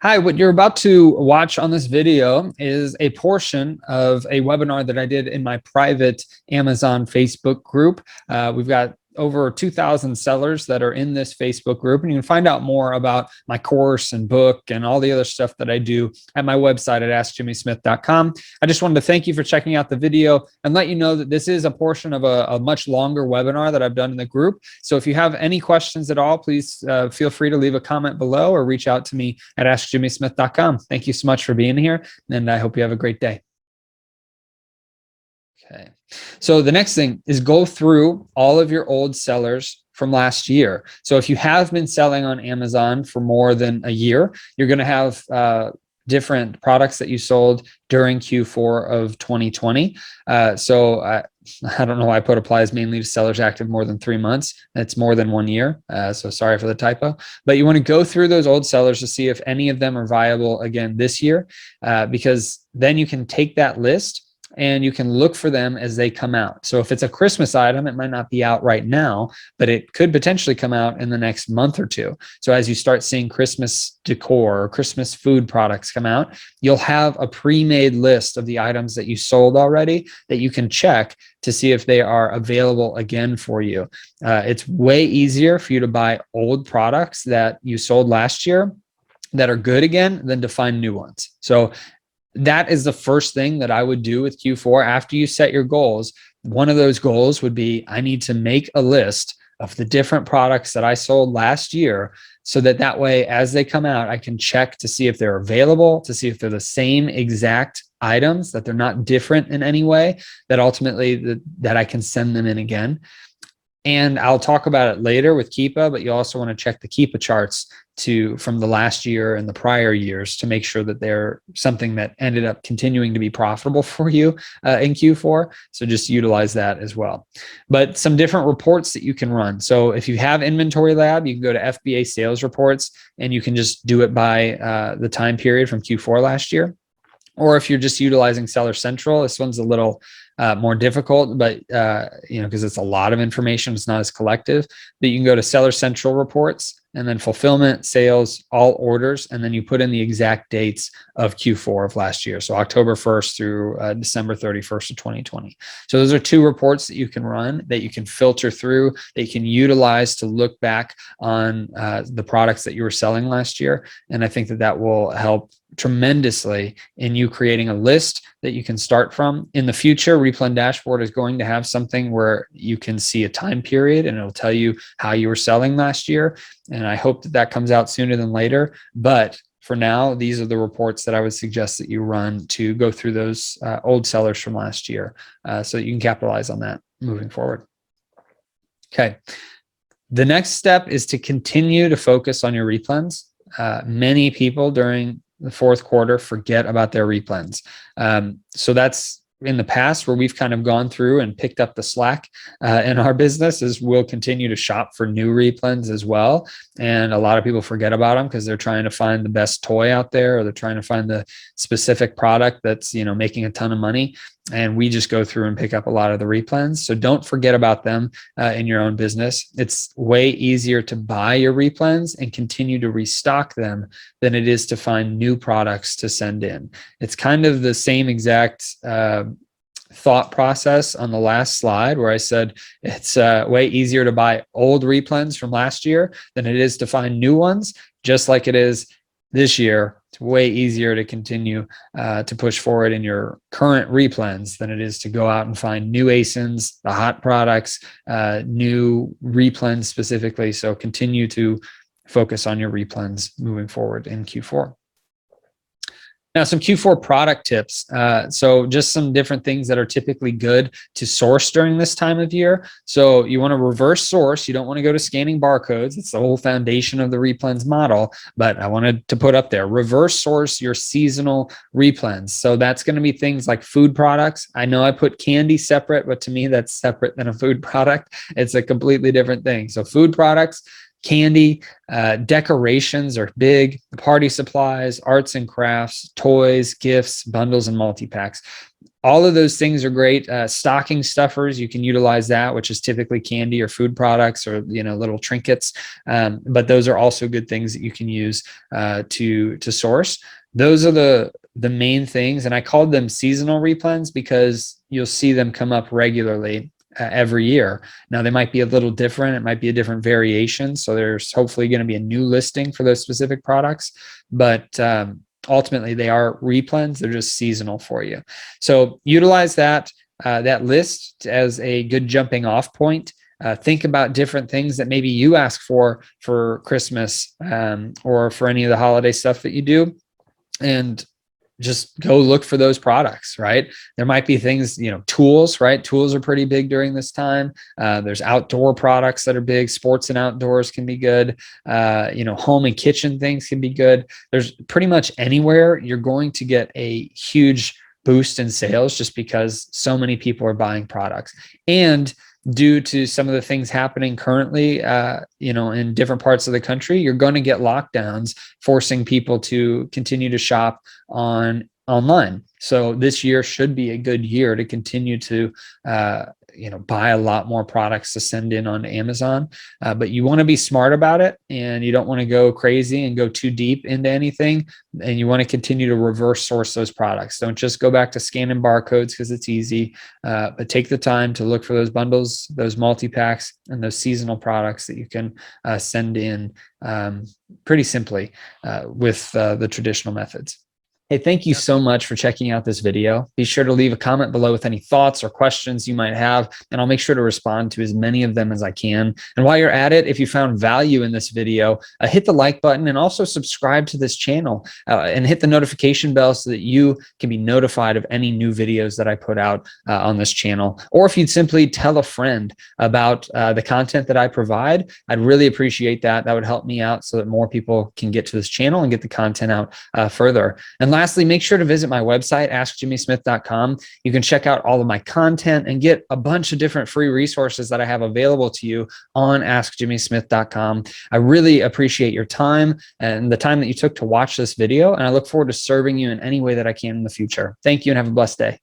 Hi, what you're about to watch on this video is a portion of a webinar that I did in my private Amazon Facebook group. We've got over 2,000 sellers that are in this Facebook group, and you can find out more about my course and book and all the other stuff that I do at my website at askjimmysmith.com. I just wanted to thank you for checking out the video and let you know that this is a portion of a much longer webinar that I've done in the group. So if you have any questions at all, please feel free to leave a comment below or reach out to me at askjimmysmith.com. Thank you so much for being here, and I hope you have a great day. Okay. So the next thing is go through all of your old sellers from last year. So if you have been selling on Amazon for more than a year, you're going to have different products that you sold during Q4 of 2020. I don't know why I put applies mainly to sellers active more than 3 months. That's more than 1 year. So sorry for the typo. But you want to go through those old sellers to see if any of them are viable again this year, because then you can take that list and you can look for them as they come out. So if it's a Christmas item, it might not be out right now, but it could potentially come out in the next month or two. So as you start seeing Christmas decor or Christmas food products come out, you'll have a pre-made list of the items that you sold already that you can check to see if they are available again for you. It's way easier for you to buy old products that you sold last year that are good again than to find new ones. So that is the first thing that I would do with Q4 after you set your goals. One of those goals would be, I need to make a list of the different products that I sold last year so that way, as they come out, I can check to see if they're available, to see if they're the same exact items, that they're not different in any way, that ultimately that I can send them in again. And I'll talk about it later with Keepa, but you also want to check the Keepa charts from the last year and the prior years to make sure that they're something that ended up continuing to be profitable for you in Q4. So just utilize that as well. But some different reports that you can run. So if you have Inventory Lab, you can go to FBA sales reports and you can just do it by the time period from Q4 last year. Or if you're just utilizing Seller Central, this one's a little more difficult, but because it's a lot of information, it's not as collective. But you can go to Seller Central reports and then fulfillment, sales, all orders, and then you put in the exact dates of Q4 of last year. So October 1st through December 31st of 2020. So those are two reports that you can run, that you can filter through, that you can utilize to look back on the products that you were selling last year. And I think that will help tremendously in you creating a list that you can start from. In the future, Replan Dashboard is going to have something where you can see a time period and it'll tell you how you were selling last year. And I hope that comes out sooner than later. But for now, these are the reports that I would suggest that you run to go through those old sellers from last year so that you can capitalize on that moving forward. Okay. The next step is to continue to focus on your replens. Many people during the fourth quarter forget about their replens. So that's in the past where we've kind of gone through and picked up the slack in our business, is we'll continue to shop for new replens as well. And a lot of people forget about them because they're trying to find the best toy out there, or they're trying to find the specific product that's, making a ton of money. And we just go through and pick up a lot of the replens. So don't forget about them in your own business. It's way easier to buy your replens and continue to restock them than it is to find new products to send in. It's kind of the same exact thought process on the last slide where I said it's way easier to buy old replens from last year than it is to find new ones, just like it is this year. It's way easier to continue to push forward in your current replens than it is to go out and find new ASINs, the hot products, new replens specifically. So continue to focus on your replens moving forward in Q4. Now, some Q4 product tips. So just some different things that are typically good to source during this time of year. So you want to reverse source. You don't want to go to scanning barcodes. It's the whole foundation of the replens model, but I wanted to put up there, reverse source your seasonal replens. So that's going to be things like food products. I know I put candy separate, but to me, that's separate than a food product. It's a completely different thing. So food products, candy, decorations are big, party supplies, arts and crafts, toys, gifts, bundles, and multi-packs. all of those things are great. Stocking stuffers, you can utilize that, which is typically candy or food products or, little trinkets. But those are also good things that you can use to source. Those are the main things. And I called them seasonal replens because you'll see them come up regularly every year. Now they might be a little different. It might be a different variation. So there's hopefully going to be a new listing for those specific products, but ultimately they are replens. They're just seasonal for you. So utilize that list as a good jumping off point. Think about different things that maybe you ask for Christmas or for any of the holiday stuff that you do, and just go look for those products, right? There might be things, tools, right? Tools are pretty big during this time. There's outdoor products that are big. Sports and outdoors can be good. Home and kitchen things can be good. There's pretty much anywhere you're going to get a huge boost in sales just because so many people are buying products. And due to some of the things happening currently, in different parts of the country, you're going to get lockdowns forcing people to continue to shop online. So this year should be a good year to continue to, buy a lot more products to send in on Amazon. But you want to be smart about it, and you don't want to go crazy and go too deep into anything. And you want to continue to reverse source those products. Don't just go back to scanning barcodes because it's easy, but take the time to look for those bundles, those multi-packs, and those seasonal products that you can send in pretty simply with the traditional methods. Hey, thank you so much for checking out this video. Be sure to leave a comment below with any thoughts or questions you might have, and I'll make sure to respond to as many of them as I can. And while you're at it, if you found value in this video, hit the like button and also subscribe to this channel and hit the notification bell so that you can be notified of any new videos that I put out on this channel. Or if you'd simply tell a friend about the content that I provide, I'd really appreciate that. That would help me out so that more people can get to this channel and get the content out further. And lastly, make sure to visit my website, askjimmysmith.com. You can check out all of my content and get a bunch of different free resources that I have available to you on askjimmysmith.com. I really appreciate your time and the time that you took to watch this video, and I look forward to serving you in any way that I can in the future. Thank you and have a blessed day.